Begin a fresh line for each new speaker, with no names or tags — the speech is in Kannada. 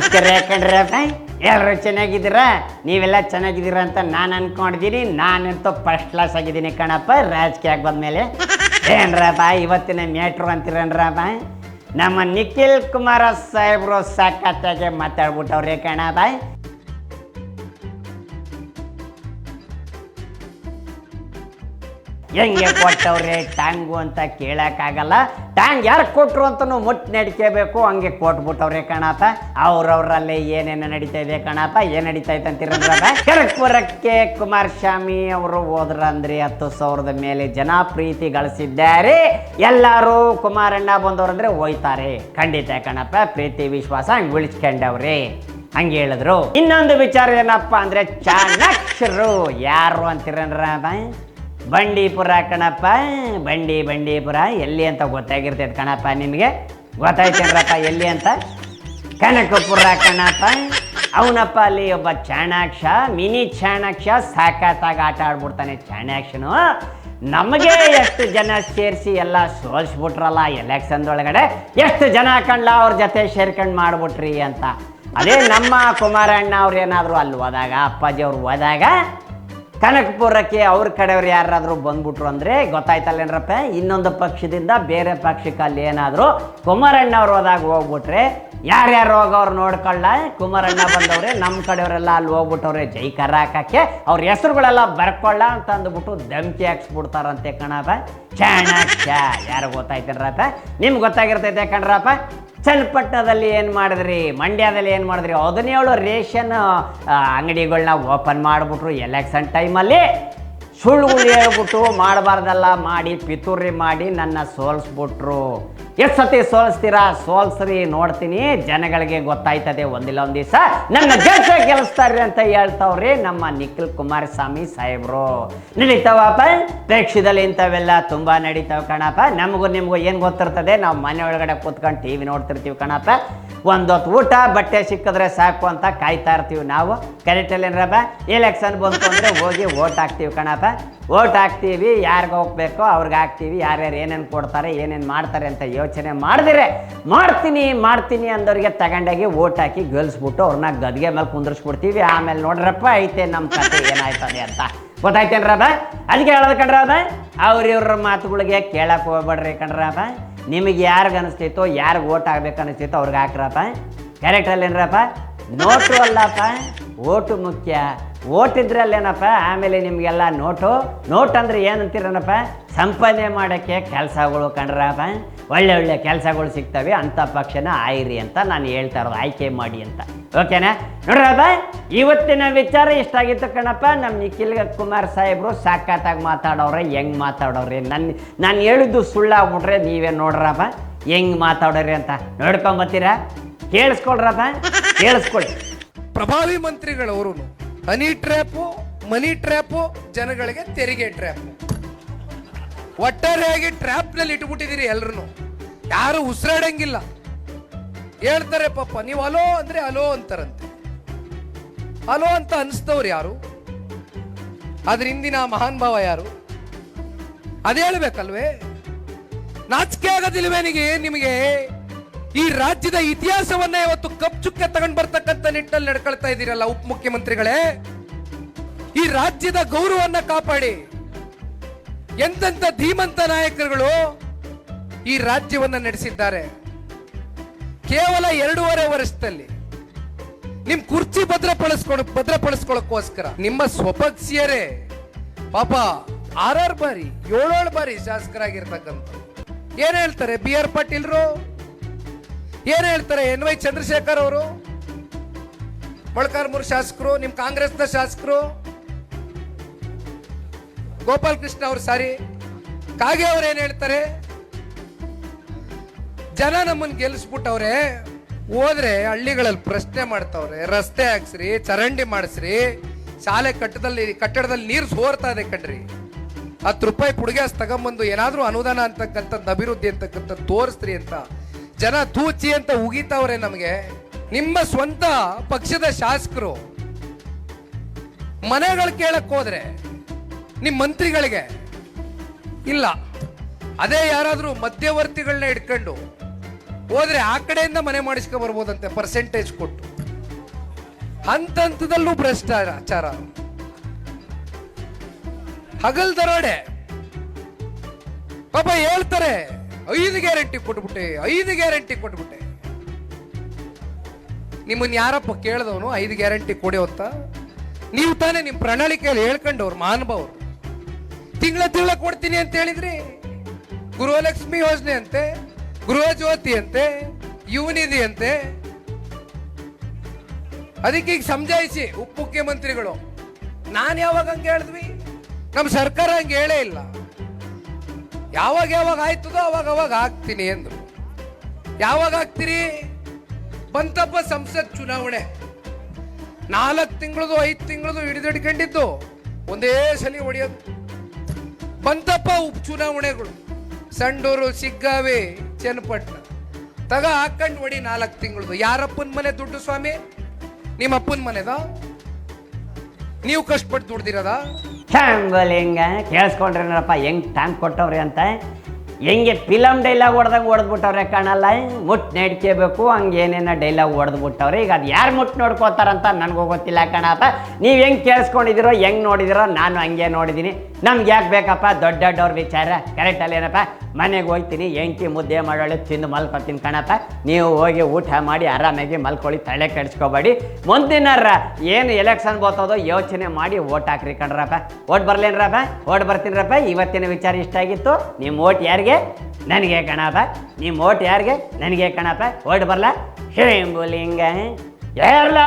ನಮಸ್ಕಾರ ಯಾಕಂಡ್ರಪ್ಪ, ಎಲ್ಲರೂ ಚೆನ್ನಾಗಿದ್ದೀರಾ? ನೀವೆಲ್ಲ ಚೆನ್ನಾಗಿದ್ದೀರಾ ಅಂತ ನಾನು ಅನ್ಕೊಂಡಿದ್ದೀನಿ. ನಾನಂತೂ ಫಸ್ಟ್ ಕ್ಲಾಸ್ ಆಗಿದ್ದೀನಿ ಕಣಪ್ಪ. ರಾಜಕೀಯಕ್ಕೆ ಬಂದ್ಮೇಲೆ ಏನ್ರಪ್ಪ ಇವತ್ತಿನ ಮ್ಯಾಟ್ರು ಅಂತೀರನ್ರಪ್ಪ. ನಮ್ಮ ನಿಖಿಲ್ ಕುಮಾರ ಸಾಹೇಬ್ರು ಸಖತ್ತಾಗೆ ಮಾತಾಡ್ಬಿಟ್ಟವ್ರೆ ಕಣಪ್ಪ. ಹೆಂಗೆ ಕೊಟ್ಟವ್ರೆ ಟ್ಯಾಂಗು ಅಂತ ಕೇಳಕ್ಕಾಗಲ್ಲ. ಟ್ಯಾಂಗ್ ಯಾರು ಕೊಟ್ರು ಅಂತನೂ ಮುಟ್ಟು ನಡಿಕೇಬೇಕು, ಹಂಗೆ ಕೊಟ್ಬಿಟ್ಟವ್ರೆ ಕಣಪ್ಪ. ಅವ್ರವ್ರಲ್ಲೇ ಏನೇನು ನಡೀತಾ ಇದೆ ಕಣಪ್ಪ. ಏನು ನಡೀತಾ ಇದೆ ಅಂತೀರಂದ್ರೆ ಕನಕಪುರಕ್ಕೆ ಕುಮಾರಸ್ವಾಮಿ ಅವರು ಹೋದ್ರಂದ್ರೆ 10,000 ಮೇಲೆ ಜನ ಪ್ರೀತಿ ಗಳಿಸಿದ್ದಾರೆ. ಎಲ್ಲರೂ ಕುಮಾರಣ್ಣ ಬಂದವ್ರಂದ್ರೆ ಹೋಯ್ತಾರೆ ಖಂಡಿತ ಕಣಪ್ಪ. ಪ್ರೀತಿ ವಿಶ್ವಾಸ ಹಂಗೆ ಉಳಿಸ್ಕೊಂಡವ್ರೆ ಹಂಗೆ ಹೇಳಿದ್ರು. ಇನ್ನೊಂದು ವಿಚಾರ ಏನಪ್ಪ ಅಂದ್ರೆ ಚಾಣಾಕ್ಷರು ಯಾರು ಅಂತೀರನ್ರಪ್ಪ. ಬಂಡೀಪುರ ಕಣಪ್ಪ. ಬಂಡೀಪುರ ಎಲ್ಲಿ ಅಂತ ಗೊತ್ತಾಗಿರ್ತೈತೆ ಕಣಪ್ಪ. ನಿಮಗೆ ಗೊತ್ತಾಯ್ತೇನ್ರಪ್ಪ ಎಲ್ಲಿ ಅಂತ? ಕನಕಪುರ ಕಣಪ್ಪ. ಅವನಪ್ಪ ಅಲ್ಲಿ ಒಬ್ಬ ಚಾಣಾಕ್ಷ, ಮಿನಿ ಚಾಣಾಕ್ಷ, ಸಾಕಾತಾಗ ಆಟ ಆಡ್ಬಿಡ್ತಾನೆ ಚಾಣಾಕ್ಷನು. ನಮಗೆ ಎಷ್ಟು ಜನ ಸೇರಿಸಿ ಎಲ್ಲ ಸೋಲ್ಸ್ಬಿಟ್ರಲ್ಲ ಎಲೆಕ್ಷನ್ದೊಳಗಡೆ, ಎಷ್ಟು ಜನ ಕಂಡ್ಲ ಅವ್ರ ಜೊತೆ ಸೇರ್ಕೊಂಡು ಮಾಡ್ಬಿಟ್ರಿ ಅಂತ. ಅದೇ ನಮ್ಮ ಕುಮಾರಣ್ಣ ಅವ್ರು ಏನಾದರೂ ಅಲ್ಲಿ ಹೋದಾಗ, ಅಪ್ಪಾಜಿ ಅವ್ರು ಹೋದಾಗ ಕನಕಪುರಕ್ಕೆ ಅವ್ರ ಕಡೆಯವ್ರು ಯಾರಾದರೂ ಬಂದ್ಬಿಟ್ರು ಅಂದರೆ ಗೊತ್ತಾಯ್ತಲ್ಲೇನ್ರಪ್ಪ. ಇನ್ನೊಂದು ಪಕ್ಷದಿಂದ ಬೇರೆ ಪಕ್ಷಕ್ಕೆ ಅಲ್ಲಿ ಏನಾದರೂ ಕುಮಾರಣ್ಣ ಅವ್ರು ಹೋದಾಗ ಹೋಗ್ಬಿಟ್ರೆ ಯಾರ್ಯಾರು ಹೋಗೋರು ನೋಡ್ಕೊಳ್ಳ. ಕುಮಾರಣ್ಣ ಬಂದವ್ರೆ, ನಮ್ಮ ಕಡೆಯವರೆಲ್ಲ ಅಲ್ಲಿ ಹೋಗ್ಬಿಟ್ಟವ್ರೆ ಜೈಕಾರ ಹಾಕಕ್ಕೆ, ಅವ್ರ ಹೆಸರುಗಳೆಲ್ಲ ಬರ್ಕೊಳ್ಳ ಅಂತ ಅಂದ್ಬಿಟ್ಟು ಧಮಕಿ ಹಾಕ್ಸ್ಬಿಡ್ತಾರಂತೆ ಕಣಪ್ಪ. ಚಾಣಾಕ್ಷ ಯಾರು ಗೊತ್ತಾಯ್ತಿರಪ್ಪ? ನಿಮ್ಗೆ ಗೊತ್ತಾಗಿರ್ತೈತೆ ಕಣ್ರಪ್ಪ. ಚನ್ನಪಟ್ಟಣದಲ್ಲಿ ಏನು ಮಾಡಿದ್ರಿ, ಮಂಡ್ಯದಲ್ಲಿ ಏನು ಮಾಡಿದ್ರಿ, 17 ರೇಷನ್ ಅಂಗಡಿಗಳನ್ನ ಓಪನ್ ಮಾಡಿಬಿಟ್ರು ಎಲೆಕ್ಷನ್ ಟೈಮಲ್ಲಿ. ಸುಳ್ಳುಗಳು ಹೇಳ್ಬಿಟ್ಟು ಮಾಡಬಾರ್ದೆಲ್ಲ ಮಾಡಿ ಪಿತೂರಿ ಮಾಡಿ ನನ್ನ ಸೋಲಿಸ್ಬಿಟ್ರು. ಎಷ್ಟು ಸತಿ ಸೋಲಿಸ್ತೀರಾ? ಸೋಲ್ಸ್ರಿ ನೋಡ್ತೀನಿ, ಜನಗಳಿಗೆ ಗೊತ್ತಾಯ್ತದೆ ಒಂದಿಲ್ಲ ಒಂದು ದಿವಸ ನನ್ನ ಗೆಲ್ಲಿಸ್ತಾರೆ ಅಂತ ಹೇಳ್ತಾವ್ರಿ ನಮ್ಮ ನಿಖಿಲ್ ಕುಮಾರಸ್ವಾಮಿ ಸಾಹೇಬ್ರು. ನಡೀತಾವಪ್ಪ ಪ್ರೇಕ್ಷದಲ್ಲಿ ಇಂಥವೆಲ್ಲ ತುಂಬ ನಡೀತಾವೆ ಕಣಪ್ಪ. ನಮಗೂ ನಿಮಗೂ ಏನು ಗೊತ್ತಿರ್ತದೆ, ನಾವು ಮನೆ ಒಳಗಡೆ ಕೂತ್ಕೊಂಡು TV ನೋಡ್ತಿರ್ತೀವಿ ಕಣಪ್ಪ. ಒಂದೊತ್ತು ಊಟ ಬಟ್ಟೆ ಸಿಕ್ಕಿದ್ರೆ ಸಾಕು ಅಂತ ಕಾಯ್ತಾ ಇರ್ತೀವಿ ನಾವು. ಕರೆಕ್ಟಲ್ಲಿ ಏನರಪ್ಪ? ಎಲೆಕ್ಷನ್ ಬಂತು ಅಂದರೆ ಹೋಗಿ ಓಟ್ ಹಾಕ್ತೀವಿ ಕಣಪ್ಪ. ಓಟ್ ಹಾಕ್ತೀವಿ, ಯಾರಿಗೆ ಹೋಗ್ಬೇಕೋ ಅವ್ರಿಗೆ ಹಾಕ್ತೀವಿ. ಯಾರ್ಯಾರು ಏನೇನು ಕೊಡ್ತಾರೆ ಏನೇನು ಮಾಡ್ತಾರೆ ಅಂತ ಯೋಚನೆ ಮಾಡಿದ್ರೆ ಮಾಡ್ತೀನಿ ಅಂದವ್ರಿಗೆ ತಗೊಂಡಾಗಿ ಓಟ್ ಹಾಕಿ ಗೆಲ್ಸ್ಬಿಟ್ಟು ಅವ್ರನ್ನ ಗದ್ಗೆ ಮೇಲೆ ಕುಂದರ್ಸ್ಬಿಡ್ತೀವಿ. ಆಮೇಲೆ ನೋಡ್ರಪ್ಪ ಐತೆ ನಮ್ಮ ಕತೆ ಏನಾಯ್ತದೆ ಅಂತ. ಗೊತ್ತಾಯ್ತೇನ್ರಪ್ಪ? ಅದಕ್ಕೆ ಹೇಳೋದು ಕಣ್ರಪ್ಪ, ಅವ್ರಿವ್ರ ಮಾತುಗಳಿಗೆ ಕೇಳಕ್ಕೆ ಹೋಗ್ಬೇಡ್ರಿ ಕಣ್ರಪ್ಪ. ನಿಮಗೆ ಯಾರಿಗೆ ಅನಿಸ್ತೈತೋ, ಯಾರಿಗೆ ಓಟ್ ಹಾಕ್ಬೇಕು ಅನಿಸ್ತೈತೋ ಅವ್ರಿಗೆ ಹಾಕ್ರಪ್ಪ. ಕರೆಕ್ಟಲ್ಲೇನ್ರಪ್ಪ? ನೋಟು ಅಲ್ಲಪ್ಪ, ಓಟು ಮುಖ್ಯ. ಓಟ್ ಇದ್ರಲ್ಲೇನಪ್ಪ ಆಮೇಲೆ ನಿಮಗೆಲ್ಲ ನೋಟ್ ಅಂದರೆ ಏನಂತೀರನಪ್ಪ? ಸಂಪಾದನೆ ಮಾಡೋಕ್ಕೆ ಕೆಲಸಗಳು ಕಂಡ್ರಪ್ಪ. ಒಳ್ಳೆ ಕೆಲಸಗಳು ಸಿಗ್ತವೆ, ಅಂಥ ಪಕ್ಷನ ಆಯ್ರಿ ಅಂತ ನಾನು ಹೇಳ್ತಾ ಇರೋದು, ಆಯ್ಕೆ ಮಾಡಿ ಅಂತ. ಓಕೆನಾ? ನೋಡ್ರಪ್ಪ, ಇವತ್ತಿನ ವಿಚಾರ ಇಷ್ಟಾಗಿತ್ತು ಕಣಪ್ಪ. ನಮ್ಮ ನಿಖಿಲ್ ಕುಮಾರ್ ಸಾಹೇಬ್ರು ಸಾಕಾತಾಗಿ ಮಾತಾಡೋರೆ. ಹೆಂಗೆ ಮಾತಾಡೋರಿ, ನಾನು ಹೇಳಿದ್ದು ಸುಳ್ಳಾಗ್ಬಿಟ್ರೆ ನೀವೇ ನೋಡ್ರಪ್ಪ ಹೆಂಗೆ ಮಾತಾಡೋರಿ ಅಂತ ನೋಡ್ಕೊಂಬತ್ತೀರಾ? ಕೇಳಿಸ್ಕೊಳ್ರಪ್ಪ, ಕೇಳಿಸ್ಕೊಳ್ಳಿ.
ಪ್ರಭಾವಿ ಮಂತ್ರಿಗಳವರು ಹನಿ ಟ್ರ್ಯಾಪು, ಮನಿ ಟ್ರ್ಯಾಪು, ಜನಗಳಿಗೆ ತೆರಿಗೆ ಟ್ರ್ಯಾಪು, ಒಟ್ಟಾರೆಯಾಗಿ ಟ್ರ್ಯಾಪ್ ನಲ್ಲಿ ಇಟ್ಬಿಟ್ಟಿದ್ದೀರಿ ಎಲ್ರು. ಯಾರು ಉಸಿರಾಡಂಗಿಲ್ಲ. ಹೇಳ್ತಾರೆ ಪಾಪ, ನೀವು ಅಲೋ ಅಂದ್ರೆ ಅಲೋ ಅಂತಾರಂತೆ. ಅಲೋ ಅಂತ ಅನಿಸ್ತವ್ರು ಯಾರು? ಅದ್ರ ಹಿಂದಿನ ಮಹಾನ್ ಭಾವ ಯಾರು? ಅದೇ ಹೇಳ್ಬೇಕಲ್ವೇ? ನಾಚಿಕೆ ಆಗೋದಿಲ್ವೇ ನಿಮಗೆ? ಈ ರಾಜ್ಯದ ಇತಿಹಾಸವನ್ನ ಇವತ್ತು ಕಪ್ ಚುಕ್ಕೆ ತಗೊಂಡ್ ಬರ್ತಕ್ಕಂಥ ನಿಟ್ಟಲ್ಲಿ ನಡ್ಕೊಳ್ತಾ ಇದ್ದೀರಲ್ಲ ಉಪಮುಖ್ಯಮಂತ್ರಿಗಳೇ. ಈ ರಾಜ್ಯದ ಗೌರವನ್ನ ಕಾಪಾಡಿ. ಎಂತೆಂತ ಧೀಮಂತ ನಾಯಕರುಗಳು ಈ ರಾಜ್ಯವನ್ನ ನಡೆಸಿದ್ದಾರೆ. ಕೇವಲ 2.5 ವರ್ಷದಲ್ಲಿ ನಿಮ್ ಕುರ್ಚಿ ಭದ್ರಪಡಿಸ್ಕೊಳ್ಳೋಕ್ಕೋಸ್ಕರ ನಿಮ್ಮ ಸ್ವಪಕ್ಷೀಯರೇ ಪಾಪ 6 ಬಾರಿ 7 ಬಾರಿ ಶಾಸಕರಾಗಿರ್ತಕ್ಕಂಥ ಏನ್ ಹೇಳ್ತಾರೆ? BR ಪಾಟೀಲ್ರು ಏನ್ ಹೇಳ್ತಾರೆ? NY ಚಂದ್ರಶೇಖರ್ ಅವರು, ಮೊಳಕಾಲ್ಮೂರು ಶಾಸಕರು, ನಿಮ್ ಕಾಂಗ್ರೆಸ್ನ ಶಾಸಕರು, ಗೋಪಾಲ್ ಕೃಷ್ಣ ಅವರು, ಸಾರಿ ಕಾಗೆ ಅವ್ರು ಏನ್ ಹೇಳ್ತಾರೆ? ಜನ ನಮ್ಮನ್ನ ಗೆಲ್ಲಿಸ್ಬಿಟ್ಟವ್ರೆ, ಹೋದ್ರೆ ಹಳ್ಳಿಗಳಲ್ಲಿ ಪ್ರಶ್ನೆ ಮಾಡ್ತಾವ್ರೆ, ರಸ್ತೆ ಹಾಕ್ಸ್ರಿ, ಚರಂಡಿ ಮಾಡಿಸ್ರಿ, ಶಾಲೆ ಕಟ್ಟಡದಲ್ಲಿ ನೀರು ಸೋರ್ತಾ ಇದೆ ಕಣ್ರಿ, 10 ರೂಪಾಯಿ ಪುಡ್ಗ್ಯಾಸ್ ತಗೊಂಬಂದು ಏನಾದ್ರೂ ಅನುದಾನ ಅಂತಕ್ಕಂಥದ್ದು ಅಭಿವೃದ್ಧಿ ಅಂತಕ್ಕಂಥದ್ದು ತೋರಿಸ್ರಿ ಅಂತ ಜನ ತೂಚಿ ಅಂತ ಉಗಿತಾವ್ರೆ ನಮಗೆ. ನಿಮ್ಮ ಸ್ವಂತ ಪಕ್ಷದ ಶಾಸಕರು ಮನೆಗಳು ಕೇಳಕ್ ಹೋದ್ರೆ ನಿಮ್ ಮಂತ್ರಿಗಳಿಗೆ ಇಲ್ಲ, ಅದೇ ಯಾರಾದ್ರೂ ಮಧ್ಯವರ್ತಿಗಳನ್ನ ಇಟ್ಕೊಂಡು ಹೋದ್ರೆ ಆ ಕಡೆಯಿಂದ ಮನೆ ಮಾಡಿಸ್ಕೊ ಬರ್ಬೋದಂತೆ ಪರ್ಸೆಂಟೇಜ್ ಕೊಟ್ಟು. ಹಂತದಲ್ಲೂ ಭ್ರಷ್ಟಾಚಾರ, ಹಗಲ್ ದರೋಡೆ. ಪಾಪ ಹೇಳ್ತಾರೆ 5 ಗ್ಯಾರಂಟಿ ಕೊಟ್ಬಿಟ್ಟೆ, 5 ಗ್ಯಾರಂಟಿ ಕೊಟ್ಬಿಟ್ಟೆ. ನಿಮ್ಮನ್ನ ಯಾರಪ್ಪ ಕೇಳಿದವನು 5 ಗ್ಯಾರಂಟಿ ಕೊಡಿ ಅಂತ? ನೀವು ತಾನೇ ನಿಮ್ ಪ್ರಣಾಳಿಕೆಯಲ್ಲಿ ಹೇಳ್ಕೊಂಡವ್ರು ಮಹಾನುಭಾವರು. ತಿಂಗಳ ಕೊಡ್ತೀನಿ ಅಂತ ಹೇಳಿದ್ರಿ. ಗೃಹಲಕ್ಷ್ಮಿ ಯೋಜನೆ ಅಂತೆ, ಗೃಹ ಜ್ಯೋತಿ ಅಂತೆ, ಯುವನಿಧಿ ಅಂತೆ. ಅದಕ್ಕೆ ಈಗ ಸಮಜಾಯಿಸಿ ಉಪಮುಖ್ಯಮಂತ್ರಿಗಳು. ನಾನು ಯಾವಾಗ ಹಂಗೆ ಹೇಳಿದ್ವಿ? ನಮ್ಮ ಸರ್ಕಾರ ಹಂಗೆ ಹೇಳೇ ಇಲ್ಲ. ಯಾವಾಗ ಆಯ್ತದೋ ಅವಾಗ ಆಗ್ತೀನಿ ಅಂದ್ರು. ಯಾವಾಗ ಆಗ್ತೀರಿ? ಬಂತಪ್ಪ ಸಂಸತ್ ಚುನಾವಣೆ, 4 ತಿಂಗಳದು 5 ತಿಂಗಳದು ಹಿಡಿದಿಡ್ಕೊಂಡಿದ್ದು ಒಂದೇ ಸಲ ಹೊಡೆಯೋದು. ಬಂತಪ್ಪ ಉಪಚುನಾವಣೆಗಳು, ಸಂಡೂರು, ಸಿಗ್ಗಾವಿ, ಚನ್ನಪಟ್ಟಣ, ತಗ ಹಾಕೊಂಡು ಹೊಡಿ 4 ತಿಂಗಳದು. ಯಾರಪ್ಪನ ಮನೆ ದುಡ್ಡು ಸ್ವಾಮಿ? ನಿಮ್ಮ ಅಪ್ಪನ ಮನೆದ? ನೀವು ಕಷ್ಟಪಟ್ಟು ದುಡ್ದಿರೋದ?
ಹೆಂಗ ಕೇಳಿಸ್ಕೊಂಡ್ರೇನಪ್ಪ ಹೆಂಗ್ ಟ್ಯಾಂಕ್ ಕೊಟ್ಟವ್ರಿ ಅಂತ. ಹೆಂಗೆ ಫಿಲಮ್ ಡೈಲಾಗ್ ಹೊಡೆದ್ಬಿಟ್ಟವ್ರೆ ಕಾಣಲ್ಲ. ಮುಟ್ ನಡ್ಕೋಬೇಕು ಹಂಗೆ ಏನೇನೋ ಡೈಲಾಗ್ ಹೊಡೆದ್ಬಿಟ್ಟವ್ರೆ. ಈಗ ಅದು ಯಾರು ಮುಟ್ಟು ನೋಡ್ಕೋತಾರಂತ ನನಗೂ ಗೊತ್ತಿಲ್ಲ ಕಣಪ್ಪ. ನೀವು ಹೆಂಗೆ ಕೇಳಿಸ್ಕೊಂಡಿದ್ದೀರೋ ಹೆಂಗೆ ನೋಡಿದಿರೋ ನಾನು ಹಂಗೆ ನೋಡಿದ್ದೀನಿ. ನಮ್ಗೆ ಯಾಕೆ ಬೇಕಪ್ಪ ದೊಡ್ಡವ್ರ ವಿಚಾರ? ಕರೆಕ್ಟಲ್ಲಿ ಏನಪ್ಪ, ಮನೆಗೆ ಹೋಗ್ತೀನಿ, ಎಂಟಿ ಮುದ್ದೆ ಮಾಡೋಳೆ ತಿಂದು ಮಲ್ಕೊತೀನಿ ಕಣಪ್ಪ. ನೀವು ಹೋಗಿ ಊಟ ಮಾಡಿ ಆರಾಮಾಗಿ ಮಲ್ಕೊಳ್ಳಿ, ತಲೆ ಕೆಡಿಸ್ಕೋಬೇಡಿ. ಮುಂದಿನ ಏನು ಎಲೆಕ್ಷನ್ ಬರ್ತದೋ ಯೋಚನೆ ಮಾಡಿ ಓಟ್ ಹಾಕ್ರಿ ಕಣ್ರಪ್ಪ. ಓಟ್ ಬರ್ಲೇನ್ರಪ್ಪ? ಓಟ್ ಬರ್ತೀನಿರಪ್ಪ. ಇವತ್ತಿನ ವಿಚಾರ ಇಷ್ಟ ಆಗಿತ್ತು. ನಿಮ್ಮ ಓಟ್ ಯಾರಿಗೆ? ನನಗೆ ಕಣಪ್ಪ. ನಿಮ್ಮ ಓಟ್ ಯಾರಿಗೆ? ನನಗೆ ಕಣಪ್ಪ. ಓಟ್ ಬರಲ್ಲ? ಹೇಂಬುಲಿಂಗ ಯಾರಲ್ಲ